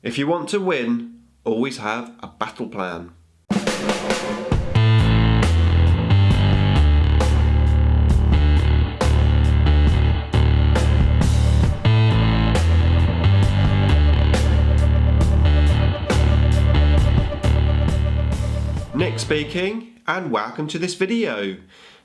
If you want to win, always have a battle plan. Nick speaking, and welcome to this video.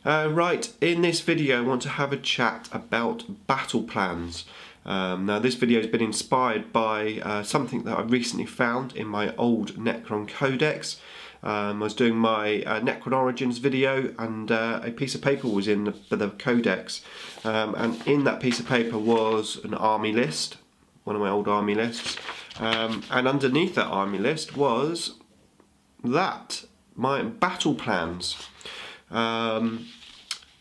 Right, in this video I want to have a chat about battle plans. Now this video has been inspired by something that I recently found in my old Necron Codex. I was doing my Necron Origins video, and a piece of paper was in the Codex, and in that piece of paper was an army list, one of my old army lists, and underneath that army list was my battle plans, and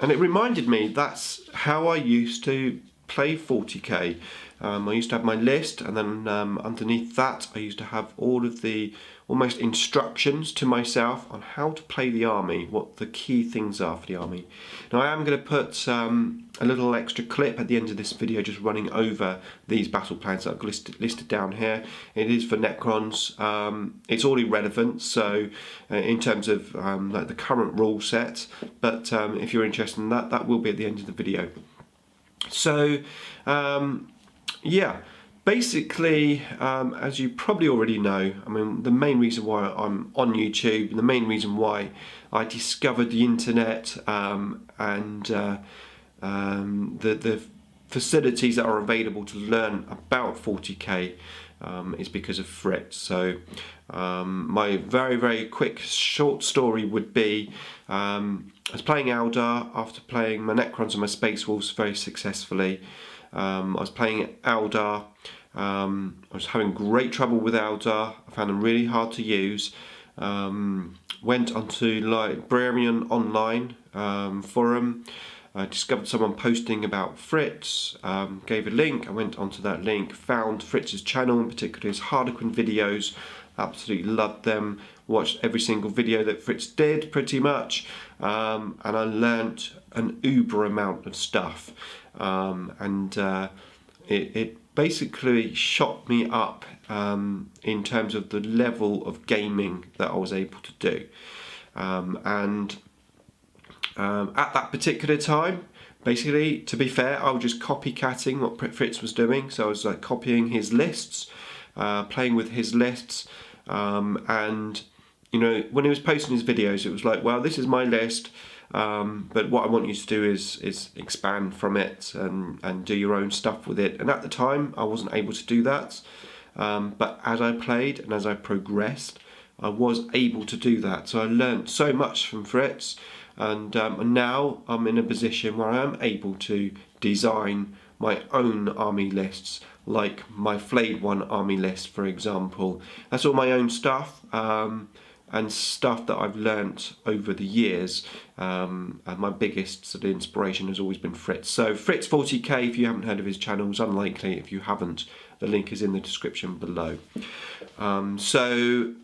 it reminded me that's how I used to play 40k. I used to have my list, and then underneath that I used to have all of the almost instructions to myself on how to play the army, what the key things are for the army. Now I am going to put a little extra clip at the end of this video just running over these battle plans that I've listed down here. It is for Necrons. It's all irrelevant, so in terms of like the current rule set, but if you're interested in that, that will be at the end of the video. So yeah, basically, as you probably already know, I mean, the main reason why I'm on YouTube, and the main reason why I discovered the internet and the facilities that are available to learn about 40k is because of Fritz. So my very quick short story would be, I was playing Eldar after playing my Necrons and my Space Wolves very successfully. I was playing Eldar. I was having great trouble with Eldar. I found them really hard to use. Went onto Librarian Online forum. I discovered someone posting about Fritz, gave a link. I went onto that link, found Fritz's channel, in particular his Harlequin videos. Absolutely loved them. Watched every single video that Fritz did, pretty much, and I learnt an uber amount of stuff. It basically shot me up in terms of the level of gaming that I was able to do. At that particular time, basically, to be fair, I was just copycatting what Fritz was doing. So I was like copying his lists, playing with his lists, and you know, when he was posting his videos, it was like, well, this is my list, but what I want you to do is expand from it and do your own stuff with it. And at the time, I wasn't able to do that, but as I played and as I progressed, I was able to do that. So I learned so much from Fritz, and now I'm in a position where I am able to design my own army lists, like my Flayed One army list, for example. That's all my own stuff, and stuff that I've learnt over the years. And my biggest sort of inspiration has always been Fritz. So Fritz 40k, if you haven't heard of his channel, is unlikely. If you haven't, the link is in the description below. So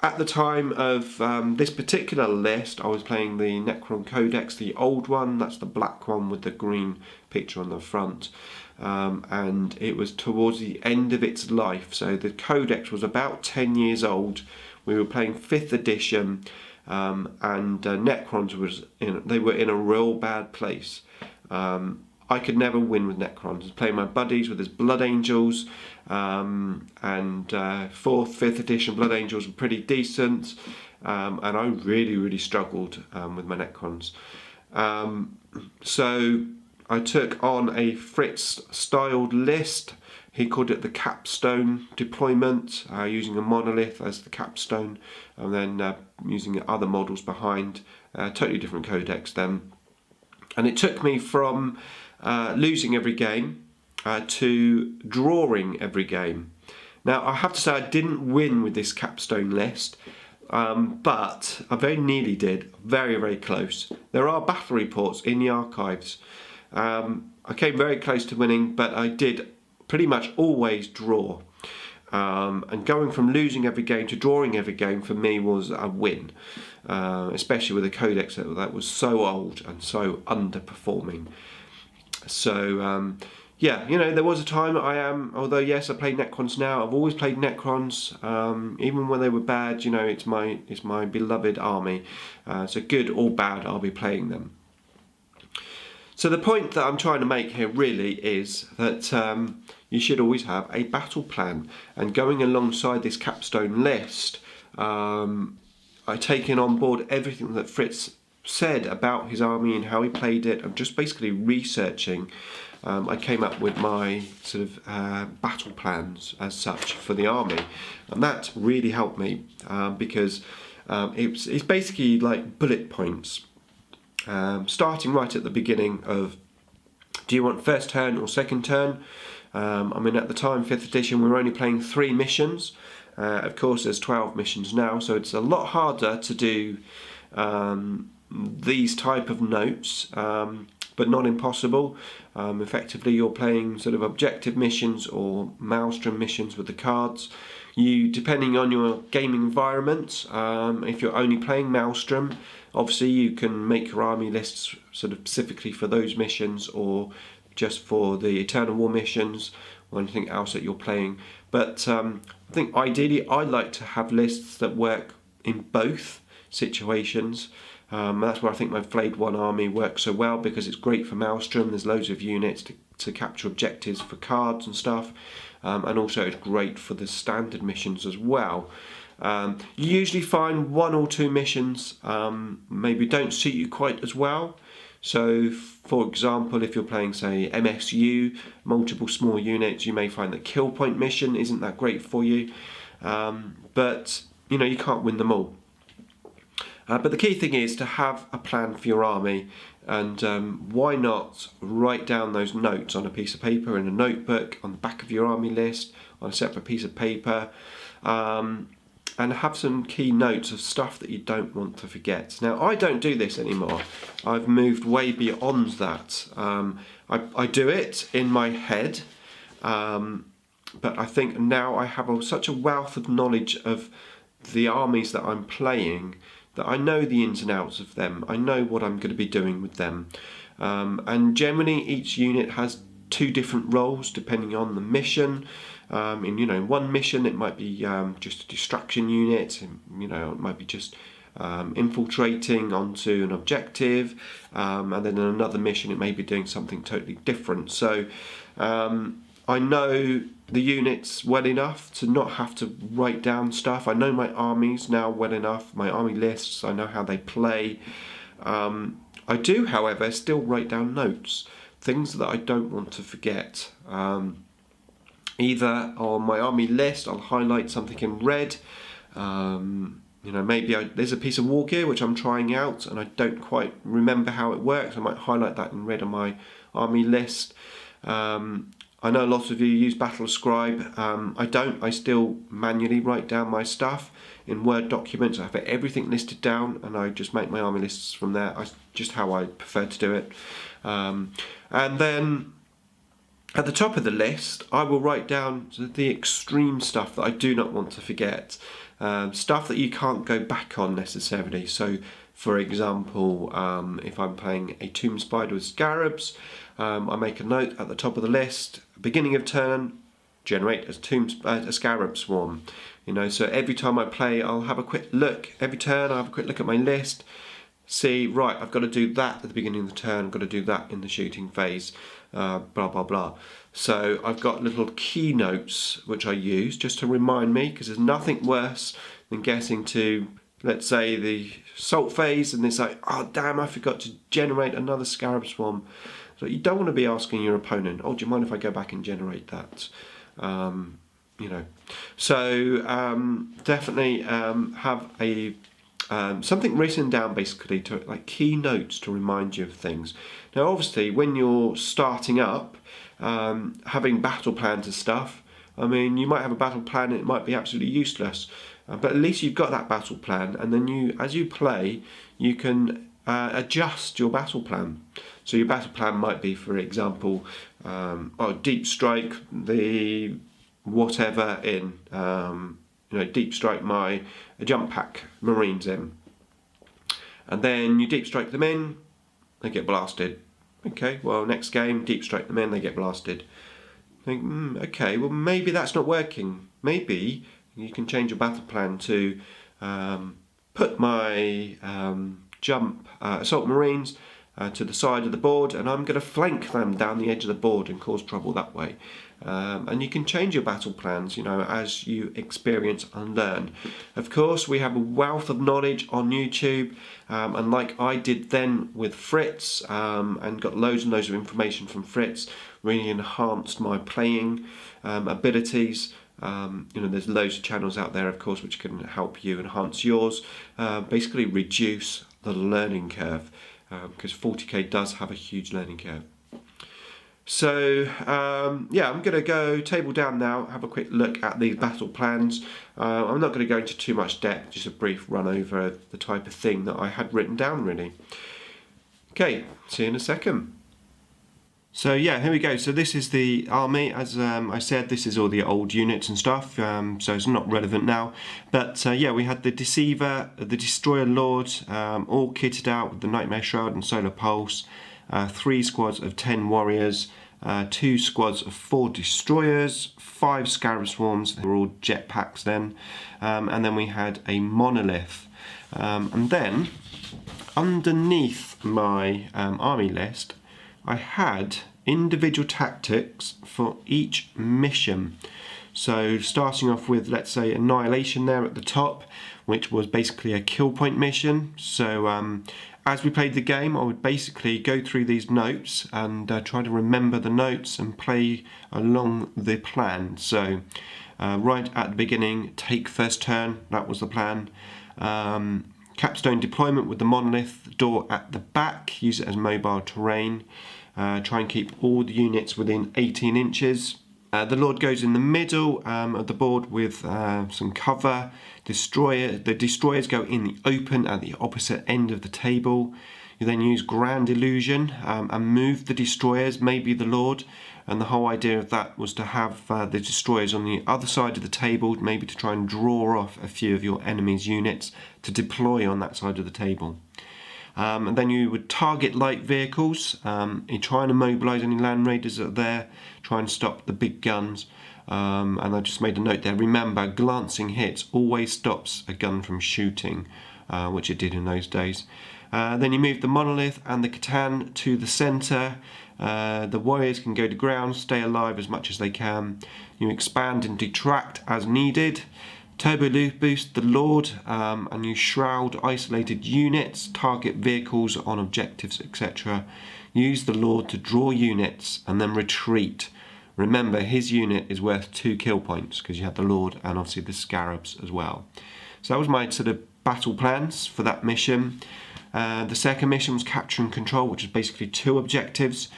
at the time of this particular list, I was playing the Necron Codex, the old one. That's the black one with the green picture on the front. And it was towards the end of its life. So the Codex was about 10 years old. We were playing 5th edition, and Necrons they were in a real bad place. I could never win with Necrons. I was playing my buddies with his Blood Angels, and 4th, 5th edition Blood Angels were pretty decent, and I really struggled with my Necrons. So I took on a Fritz styled list. He called it the capstone deployment, using a monolith as the capstone, and then using other models behind. Totally different codex then. And it took me from losing every game to drawing every game. Now I have to say I didn't win with this capstone list, but I very nearly did, very close. There are battle reports in the archives. I came very close to winning, but I did pretty much always draw. And going from losing every game to drawing every game for me was a win, especially with a codex that was so old and so underperforming. So yeah, there was a time although yes, I play Necrons now. I've always played Necrons, even when they were bad. It's my beloved army. So good or bad, I'll be playing them. So the point that I'm trying to make here really is that you should always have a battle plan. And going alongside this capstone list, I've taken on board everything that Fritz said about his army and how he played it. I'm just basically researching. I came up with my sort of battle plans as such for the army, and that really helped me because it's basically like bullet points. Starting right at the beginning of, do you want first turn or second turn? At the time, 5th edition, we were only playing 3 missions. Of course, there's 12 missions now, so it's a lot harder to do these type of notes, but not impossible. Effectively, you're playing sort of objective missions or Maelstrom missions with the cards. Depending on your gaming environment, if you're only playing Maelstrom, obviously you can make your army lists sort of specifically for those missions, or just for the Eternal War missions or anything else that you're playing. But I think ideally I like to have lists that work in both situations. That's where I think my Flayed 1 army works so well, because it's great for Maelstrom. There's loads of units to capture objectives for cards and stuff, and also it's great for the standard missions as well. You usually find 1 or 2 missions maybe don't suit you quite as well. So, for example, if you're playing, say, MSU, multiple small units, you may find that Kill Point mission isn't that great for you. But you can't win them all. But the key thing is to have a plan for your army, and why not write down those notes on a piece of paper, in a notebook, on the back of your army list, on a separate piece of paper, and have some key notes of stuff that you don't want to forget. Now, I don't do this anymore. I've moved way beyond that. I do it in my head, but I think now I have such a wealth of knowledge of the armies that I'm playing that I know the ins and outs of them. I know what I'm going to be doing with them. And generally each unit has 2 different roles depending on the mission. In one mission it might be just a distraction unit, it might be just infiltrating onto an objective, and then in another mission it may be doing something totally different. So I know the units well enough to not have to write down stuff. I know my armies now well enough, my army lists, I know how they play. I do, however, still write down notes, things that I don't want to forget. Either on my army list I'll highlight something in red. Maybe there's a piece of war gear which I'm trying out and I don't quite remember how it works. I might highlight that in red on my army list. I know a lot of you use Battle Scribe. I don't. I still manually write down my stuff in Word documents. I have everything listed down and I just make my army lists from there. Just how I prefer to do it. And then at the top of the list, I will write down the extreme stuff that I do not want to forget. Stuff that you can't go back on necessarily. So, for example, if I'm playing a Tomb Spider with Scarabs, I make a note at the top of the list, beginning of turn, generate a Scarab Swarm. So every time I play, I'll have a quick look. Every turn, I'll have a quick look at my list, see, right, I've got to do that at the beginning of the turn, I've got to do that in the shooting phase, blah, blah, blah. So I've got little keynotes which I use just to remind me, because there's nothing worse than getting to, let's say, the assault phase and it's like, oh damn, I forgot to generate another Scarab Swarm. So you don't want to be asking your opponent, oh, do you mind if I go back and generate that? So definitely have a something written down, basically, to like key notes to remind you of things. Now, obviously, when you're starting up, having battle plans and stuff, you might have a battle plan and it might be absolutely useless, but at least you've got that battle plan, and then as you play, you can adjust your battle plan. So your battle plan might be, for example, deep strike the whatever in, deep strike my jump pack Marines in, and then you deep strike them in, they get blasted. Okay, well, next game, deep strike them in, they get blasted. Think, okay, well, maybe that's not working. Maybe you can change your battle plan to put my assault marines to the side of the board, and I'm going to flank them down the edge of the board and cause trouble that way. And you can change your battle plans, you know, as you experience and learn. Of course, we have a wealth of knowledge on YouTube, and like I did then with Fritz, and got loads and loads of information from Fritz, really enhanced my playing abilities. You know, there's loads of channels out there, of course, which can help you enhance yours. Basically, reduce the learning curve, because 40k does have a huge learning curve. So yeah, I'm going to go table down now, have a quick look at these battle plans. I'm not going to go into too much depth, just a brief run over the type of thing that I had written down really. Okay, see you in a second. So yeah, here we go. So this is the army. As I said, this is all the old units and stuff, so it's not relevant now. But yeah, we had the Deceiver, the Destroyer Lord, all kitted out with the Nightmare Shroud and Solar Pulse, 3 squads of 10 warriors, 2 squads of 4 destroyers, 5 Scarab Swarms, they were all jetpacks then, and then we had a monolith. And then, underneath my army list, I had individual tactics for each mission. So starting off with, let's say, Annihilation there at the top, which was basically a kill point mission. So as we played the game, I would basically go through these notes and try to remember the notes and play along the plan. So right at the beginning, take first turn, that was the plan. Capstone deployment with the monolith door at the back, use it as mobile terrain. Try and keep all the units within 18 inches. The Lord goes in the middle of the board with some cover. The destroyers go in the open at the opposite end of the table. You then use Grand Illusion and move the destroyers, maybe the Lord. And the whole idea of that was to have the destroyers on the other side of the table, maybe to try and draw off a few of your enemy's units to deploy on that side of the table. And then you would target light vehicles. You try and immobilise any land raiders that are there, try and stop the big guns. And I just made a note there, remember, glancing hits always stops a gun from shooting, which it did in those days. Then you move the monolith and the Catan to the centre. The warriors can go to ground, stay alive as much as they can. You expand and detract as needed. Turbo boost the Lord, and you shroud isolated units, target vehicles on objectives, etc. Use the Lord to draw units and then retreat. Remember, his unit is worth 2 kill points because you have the Lord and obviously the Scarabs as well. So that was my sort of battle plans for that mission. The second mission was capture and control, which is basically 2 objectives.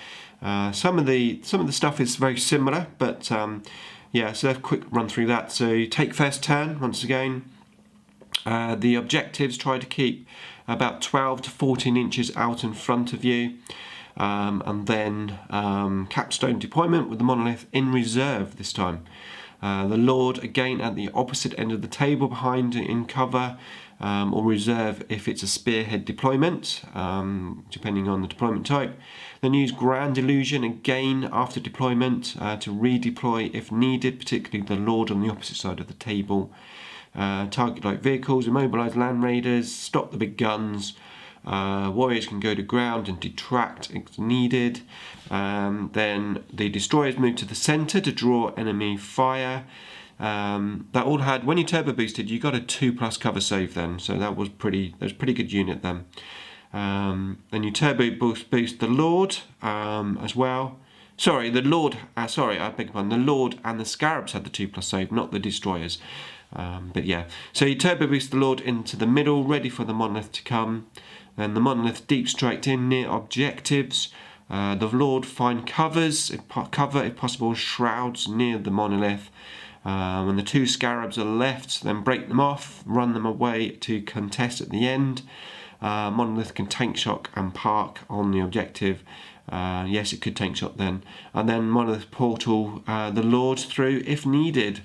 Some of the stuff is very similar, but yeah, so a quick run through that. So you take first turn, once again. The objectives try to keep about 12 to 14 inches out in front of you. And then capstone deployment with the monolith in reserve this time. The Lord again at the opposite end of the table behind in cover, or reserve if it's a spearhead deployment, depending on the deployment type. Then use Grand Illusion again after deployment to redeploy if needed, particularly the Lord on the opposite side of the table. Target light vehicles, immobilise land raiders, stop the big guns. Warriors can go to ground and detract if needed. Then the destroyers move to the centre to draw enemy fire. That all had, when you turbo boosted, you got a 2+ cover save then, so that was a pretty good unit then. Then you turbo boost the Lord as well. Sorry, the Lord. I beg your pardon. The Lord and the Scarabs had the 2+ save, not the destroyers. But yeah, so you turbo boost the Lord into the middle, ready for the monolith to come. Then the monolith deep striked in near objectives. The Lord find covers, if possible, shrouds near the monolith. When the 2 Scarabs are left, then break them off, run them away to contest at the end. Monolith can tank shock and park on the objective. Yes, it could tank shock then. And then Monolith portal the Lord through if needed.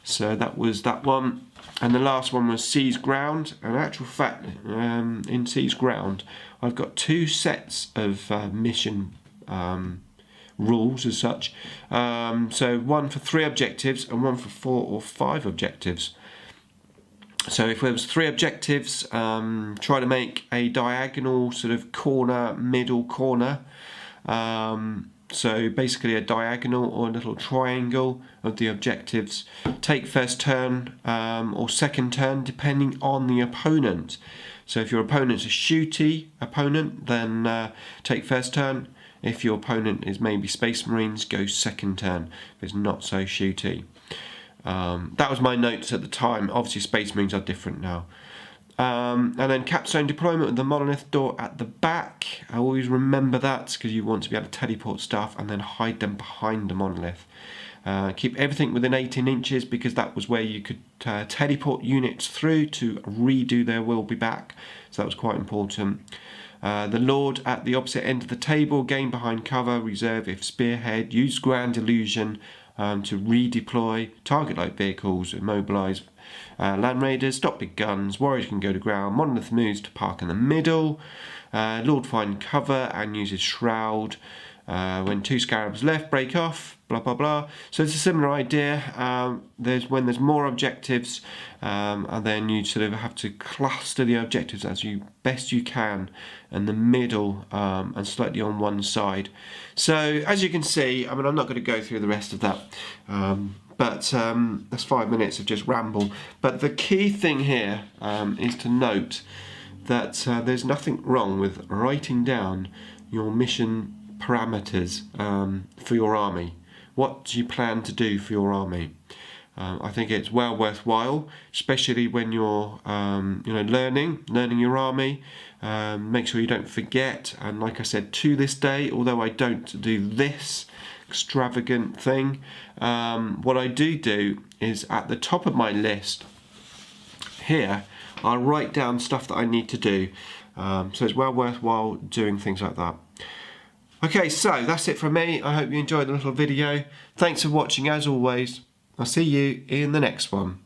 So that was that one. And the last one was Seize Ground. And in actual fact, in Seize Ground, I've got 2 sets of mission rules as such. So one for 3 objectives and one for 4 or 5 objectives. So if there was 3 objectives, try to make a diagonal sort of corner, middle corner. So basically a diagonal or a little triangle of the objectives. Take first turn or second turn depending on the opponent. So if your opponent's a shooty opponent, then take first turn. If your opponent is maybe Space Marines, go second turn. If it's not so shooty. That was my notes at the time. Obviously Space Marines are different now. And then capstone deployment with the monolith door at the back. I always remember that because you want to be able to teleport stuff and then hide them behind the monolith. Keep everything within 18 inches because that was where you could teleport units through to redo their will be back. So that was quite important. The Lord at the opposite end of the table, gain behind cover, reserve if spearhead, use grand illusion to redeploy, target light vehicles, immobilise land raiders, stop big guns, warriors can go to ground, monolith moves to park in the middle, Lord find cover and uses shroud, when 2 scarabs left, break off, blah blah blah. So it's a similar idea. When there's more objectives, and then you sort of have to cluster the objectives as best you can in the middle and slightly on one side. So as you can see, I mean, I'm not going to go through the rest of that, but that's 5 minutes of just ramble. But the key thing here is to note that there's nothing wrong with writing down your mission parameters for your army. What do you plan to do for your army? I think it's well worthwhile, especially when you're learning your army. Make sure you don't forget, and like I said, to this day, although I don't do this extravagant thing, what I do is at the top of my list here, I'll write down stuff that I need to do. So it's well worthwhile doing things like that. Okay, so that's it from me. I hope you enjoyed the little video. Thanks for watching as always. I'll see you in the next one.